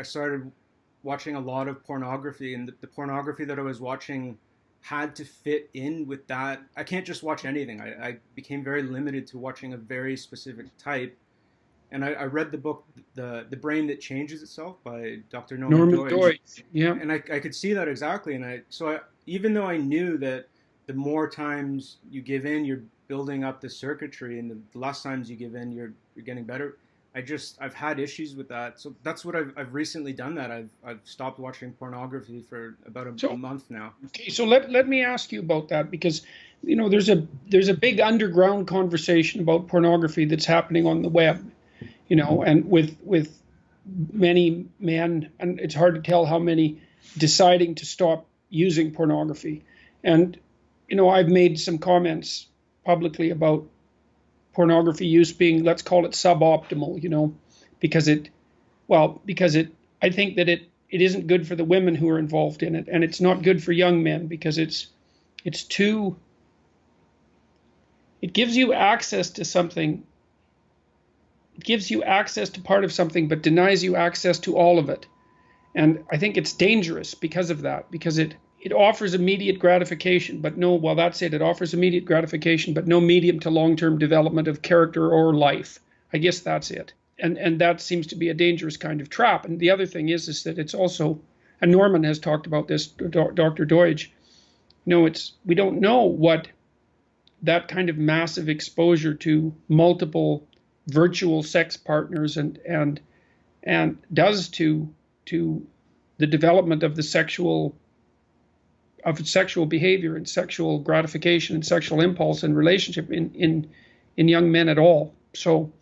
I started watching a lot of pornography, and the pornography that I was watching had to fit in with that. I can't just watch anything. I became very limited to watching a very specific type. And I read the book, the Brain That Changes Itself by Dr. Norman Norman Doidge, Doidge. Yeah. and I could see that exactly. And even though I knew that the more times you give in, you're building up the circuitry, and the less times you give in, you're getting better. I've had issues with that, so that's what I've recently done. That I've stopped watching pornography for about a So month now. okay, so let me ask you about that, because there's a big underground conversation about pornography that's happening on the web, and with many men, and it's hard to tell how many, deciding to stop using pornography. And I've made some comments publicly about pornography use being, let's call it suboptimal, because I think that it isn't good for the women who are involved in it, and it's not good for young men, because it's too, it gives you access to something. It gives you access to part of something, but denies you access to all of it. And I think it's dangerous because of that, because it offers immediate gratification, but no, well, that's it. It offers immediate gratification, but no medium to long-term development of character or life. I guess that's it. And that seems to be a dangerous kind of trap. And the other thing is that it's also, and Norman has talked about this, Dr. Deutsch, we don't know what that kind of massive exposure to multiple virtual sex partners and does to the development of the sexual behavior and sexual gratification and sexual impulse and relationship in young men at all. So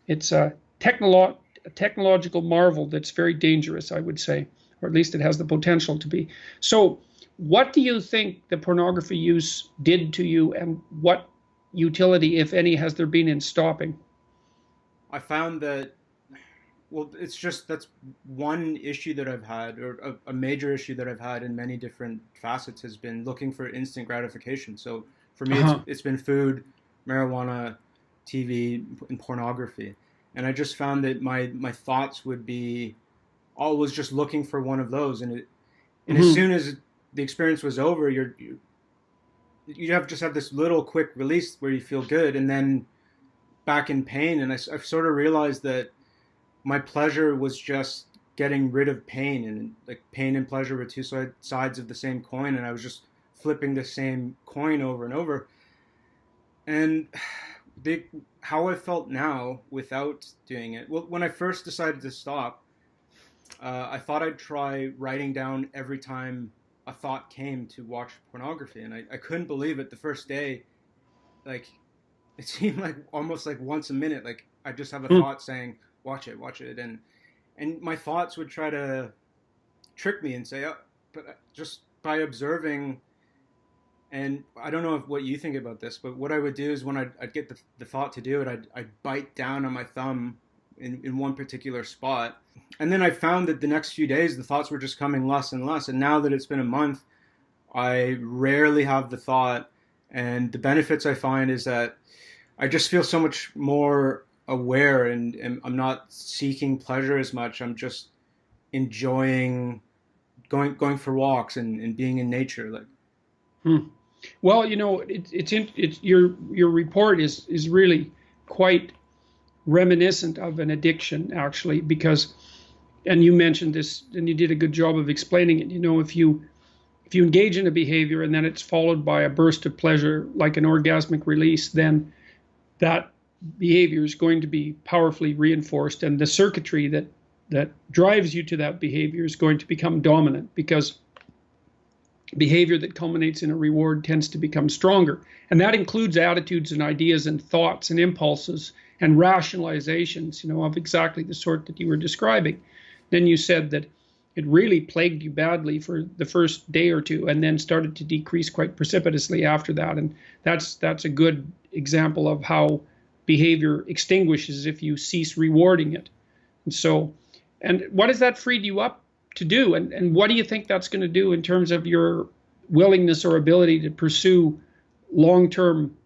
it's a technological marvel that's very dangerous, I would say, or at least it has the potential to be. So what do you think the pornography use did to you, and what utility, if any, has there been in stopping? I found that, well, that's one issue that I've had, or a major issue that I've had in many different facets, has been looking for instant gratification. So for me, Uh-huh. it's been food, marijuana, TV, and pornography. And I just found that my thoughts would be always just looking for one of those. And as Hmm. soon as the experience was over, just have this little quick release where you feel good, and then back in pain. And I sort of realized that my pleasure was just getting rid of pain, and like pain and pleasure were two sides of the same coin, and I was just flipping the same coin over and over. And the how I felt now without doing it, well, when I first decided to stop, I thought I'd try writing down every time a thought came to watch pornography, and I couldn't believe it the first day. Like, it seemed like almost like once a minute, like I just have a thought saying, watch it, and my thoughts would try to trick me and say, oh, but just by observing. And I don't know what you think about this, but what I would do is when I'd get the thought to do it, I'd bite down on my thumb in one particular spot. And then I found that the next few days, the thoughts were just coming less and less. And now that it's been a month, I rarely have the thought. And the benefits I find is that I just feel so much more aware, and I'm not seeking pleasure as much. I'm just enjoying going for walks and being in nature. Like, Hmm. Well, it's your report is really quite reminiscent of an addiction, actually, because, and you mentioned this, and you did a good job of explaining it. If you engage in a behavior and then it's followed by a burst of pleasure, like an orgasmic release, then that behavior is going to be powerfully reinforced, and the circuitry that drives you to that behavior is going to become dominant, because behavior that culminates in a reward tends to become stronger. And that includes attitudes and ideas and thoughts and impulses and rationalizations, of exactly the sort that you were describing. Then you said that it really plagued you badly for the first day or two, and then started to decrease quite precipitously after that. And that's a good example of how behavior extinguishes if you cease rewarding it. And what has that freed you up to do? And what do you think that's going to do in terms of your willingness or ability to pursue long-term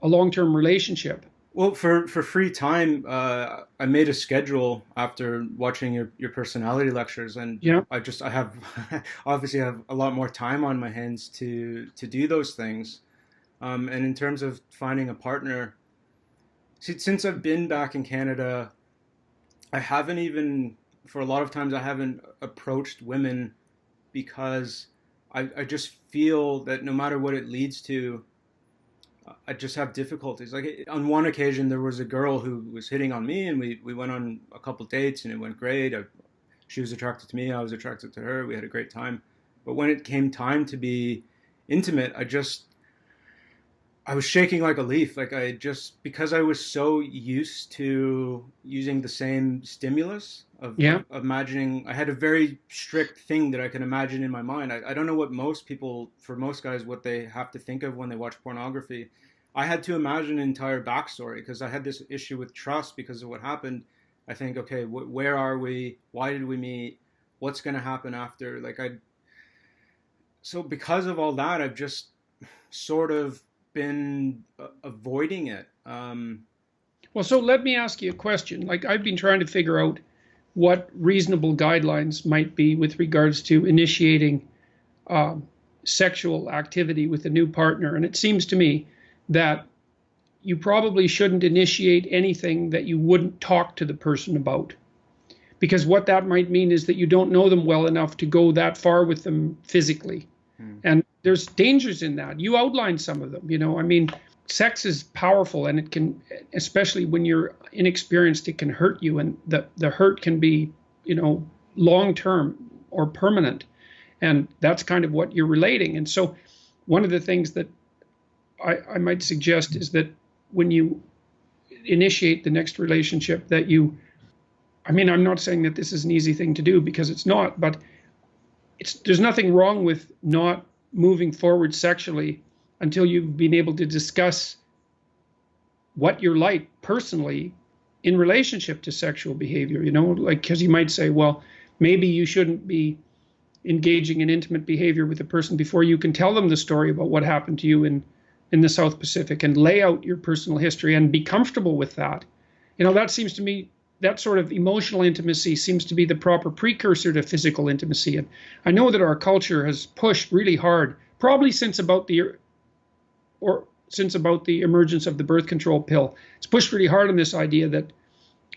a long-term relationship? Well, for free time, I made a schedule after watching your personality lectures, and Yeah. I have obviously have a lot more time on my hands to do those things. And in terms of finding a partner, since I've been back in Canada, I haven't even, for a lot of times, I haven't approached women because I just feel that no matter what it leads to, I just have difficulties. Like on one occasion, there was a girl who was hitting on me, and we went on a couple dates, and it went great. She was attracted to me, I was attracted to her. We had a great time. But when it came time to be intimate, I was shaking like a leaf. Like I just, because I was so used to using the same stimulus Yeah. of imagining, I had a very strict thing that I can imagine in my mind. I don't know what most people, for most guys, what they have to think of when they watch pornography. I had to imagine an entire backstory because I had this issue with trust because of what happened. I think, okay, where are we? Why did we meet? What's going to happen after? So because of all that, I've just sort of been avoiding it. Well, so let me ask you a question. Like I've been trying to figure out what reasonable guidelines might be with regards to initiating sexual activity with a new partner. And it seems to me that you probably shouldn't initiate anything that you wouldn't talk to the person about. Because what that might mean is that you don't know them well enough to go that far with them physically. And there's dangers in that. You outlined some of them, I mean, sex is powerful, and it can, especially when you're inexperienced, it can hurt you. And the hurt can be, long term or permanent. And that's kind of what you're relating. And so one of the things that I might suggest is that when you initiate the next relationship that I'm not saying that this is an easy thing to do because it's not, but there's nothing wrong with not moving forward sexually until you've been able to discuss what you're like personally in relationship to sexual behavior, like, because you might say, well, maybe you shouldn't be engaging in intimate behavior with a person before you can tell them the story about what happened to you in the South Pacific and lay out your personal history and be comfortable with that. That seems to me, that sort of emotional intimacy seems to be the proper precursor to physical intimacy. And I know that our culture has pushed really hard, probably since about the emergence of the birth control pill. It's pushed really hard on this idea that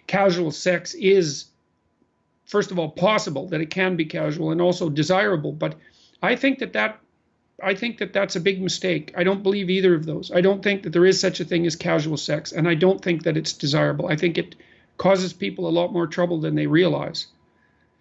casual sex is, first of all, possible, that it can be casual, and also desirable. But I think that that's a big mistake. I don't believe either of those. I don't think that there is such a thing as casual sex, and I don't think that it's desirable. I think it causes people a lot more trouble than they realize.